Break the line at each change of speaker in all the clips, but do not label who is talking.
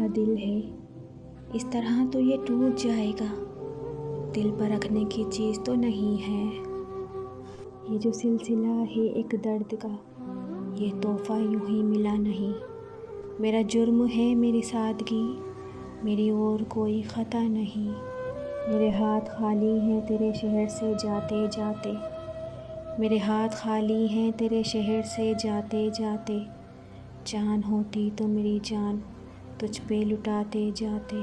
میرا دل ہے، اس طرح تو یہ ٹوٹ جائے گا۔ دل پر رکھنے کی چیز تو نہیں ہے۔ یہ جو سلسلہ ہے ایک درد کا، یہ تحفہ یوں ہی ملا نہیں۔ میرا جرم ہے میری سادگی، میری اور کوئی خطا نہیں۔ میرے ہاتھ خالی ہیں تیرے شہر سے جاتے جاتے، میرے ہاتھ خالی ہیں تیرے شہر سے جاتے جاتے۔ جان ہوتی تو میری جان تجھ پہ لٹاتے جاتے۔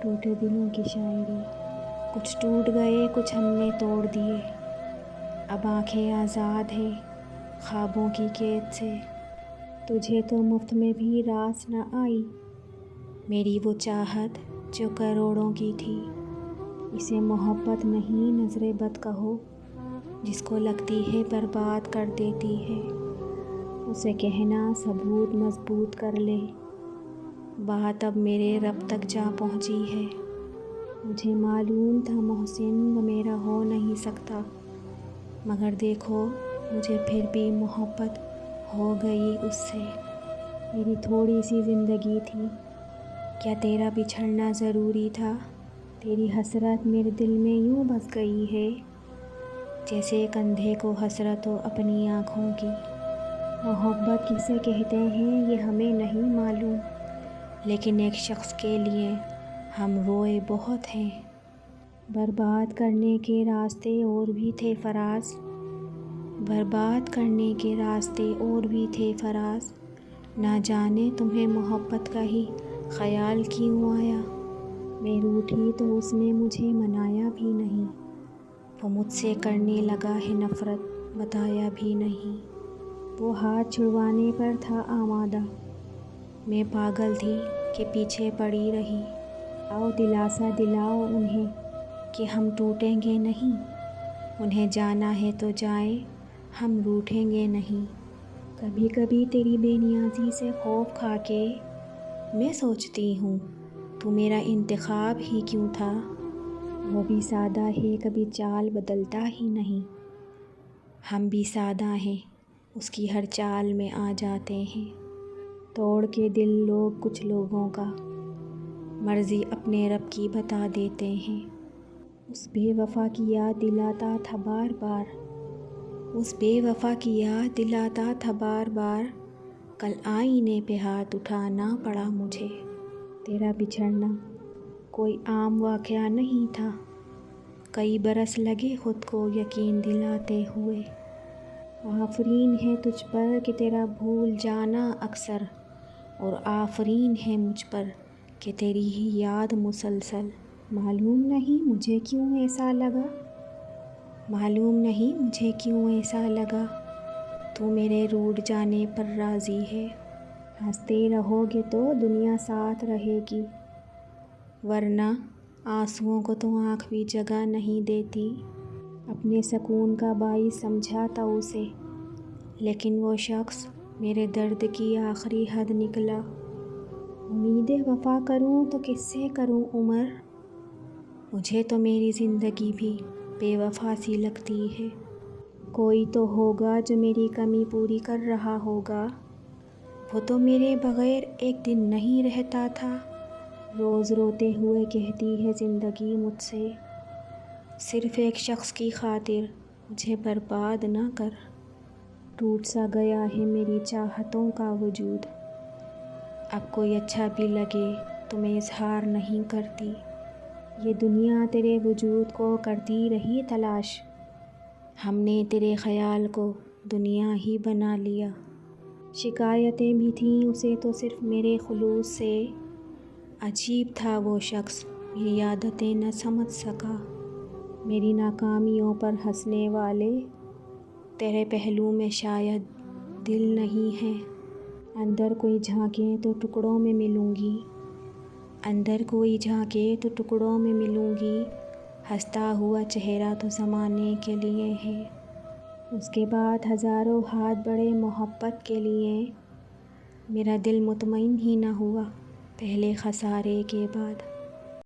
ٹوٹے دلوں کی شاعری، کچھ ٹوٹ گئے کچھ ہم نے توڑ دیے۔ اب آنکھیں آزاد ہیں خوابوں کی قید سے۔ تجھے تو مفت میں بھی راس نہ آئی، میری وہ چاہت جو کروڑوں کی تھی۔ اسے محبت نہیں نظر بد کہو، جس کو لگتی ہے برباد کر دیتی ہے۔ اسے کہنا ثبوت مضبوط کر لے، بات اب میرے رب تک جا پہنچی ہے۔ مجھے معلوم تھا محسن وہ میرا ہو نہیں سکتا، مگر دیکھو مجھے پھر بھی محبت ہو گئی اس سے۔ میری تھوڑی سی زندگی تھی، کیا تیرا بچھڑنا ضروری تھا؟ تیری حسرت میرے دل میں یوں بس گئی ہے، جیسے ایک اندھے کو حسرت ہو اپنی آنکھوں کی۔ محبت کسے کہتے ہیں یہ ہمیں نہیں معلوم، لیکن ایک شخص کے لیے ہم روئے بہت ہیں۔ برباد کرنے کے راستے اور بھی تھے فراز، برباد کرنے کے راستے اور بھی تھے فراز۔ نہ جانے تمہیں محبت کا ہی خیال کیوں آیا۔ میں روٹھی تو اس نے مجھے منایا بھی نہیں، وہ مجھ سے کرنے لگا ہے نفرت بتایا بھی نہیں۔ وہ ہاتھ چھڑوانے پر تھا آمادہ، میں پاگل تھی کہ پیچھے پڑی رہی۔ آؤ دلاسا دلاؤ انہیں کہ ہم ٹوٹیں گے نہیں، انہیں جانا ہے تو جائیں ہم روٹھیں گے نہیں۔ کبھی کبھی تیری بے نیازی سے خوف کھا کے میں سوچتی ہوں تو میرا انتخاب ہی کیوں تھا۔ وہ بھی سادہ ہے کبھی چال بدلتا ہی نہیں، ہم بھی سادہ ہیں اس کی ہر چال میں آ جاتے ہیں۔ توڑ کے دل لوگ کچھ لوگوں کا، مرضی اپنے رب کی بتا دیتے ہیں۔ اس بے وفا کی یاد دلاتا تھا بار بار، اس بے وفا کی یاد دلاتا تھا بار بار۔ کل آئینے پہ ہاتھ اٹھانا پڑا مجھے۔ تیرا بچھڑنا کوئی عام واقعہ نہیں تھا، کئی برس لگے خود کو یقین دلاتے ہوئے۔ آفرین ہے تجھ پر کہ تیرا بھول جانا اکثر، اور آفرین ہے مجھ پر کہ تیری ہی یاد مسلسل۔ معلوم نہیں مجھے کیوں ایسا لگا، معلوم نہیں مجھے کیوں ایسا لگا، تو میرے روٹھ جانے پر راضی ہے۔ ہنستے رہو گے تو دنیا ساتھ رہے گی، ورنہ آنسوؤں کو تو آنکھ بھی جگہ نہیں دیتی۔ اپنے سکون کا باعث سمجھا تھا اسے، لیکن وہ شخص میرے درد کی آخری حد نکلا۔ امید وفا کروں تو کس سے کروں عمر، مجھے تو میری زندگی بھی بے وفا سی لگتی ہے۔ کوئی تو ہوگا جو میری کمی پوری کر رہا ہوگا، وہ تو میرے بغیر ایک دن نہیں رہتا تھا۔ روز روتے ہوئے کہتی ہے زندگی مجھ سے، صرف ایک شخص کی خاطر مجھے برباد نہ کر۔ ٹوٹ سا گیا ہے میری چاہتوں کا وجود، اب کوئی اچھا بھی لگے تو میں اظہار نہیں کرتی۔ یہ دنیا تیرے وجود کو کرتی رہی تلاش، ہم نے تیرے خیال کو دنیا ہی بنا لیا۔ شکایتیں بھی تھیں اسے تو صرف میرے خلوص سے، عجیب تھا وہ شخص میری عادتیں نہ سمجھ سکا۔ میری ناکامیوں پر ہنسنے والے تیرے پہلو میں شاید دل نہیں ہے۔ اندر کوئی جھانکے تو ٹکڑوں میں ملوں گی، اندر کوئی جھانکے تو ٹکڑوں میں ملوں گی، ہنستا ہوا چہرہ تو زمانے کے لیے ہے۔ اس کے بعد ہزاروں ہاتھ بڑھے محبت کے لیے، میرا دل مطمئن ہی نہ ہوا پہلے خسارے کے بعد۔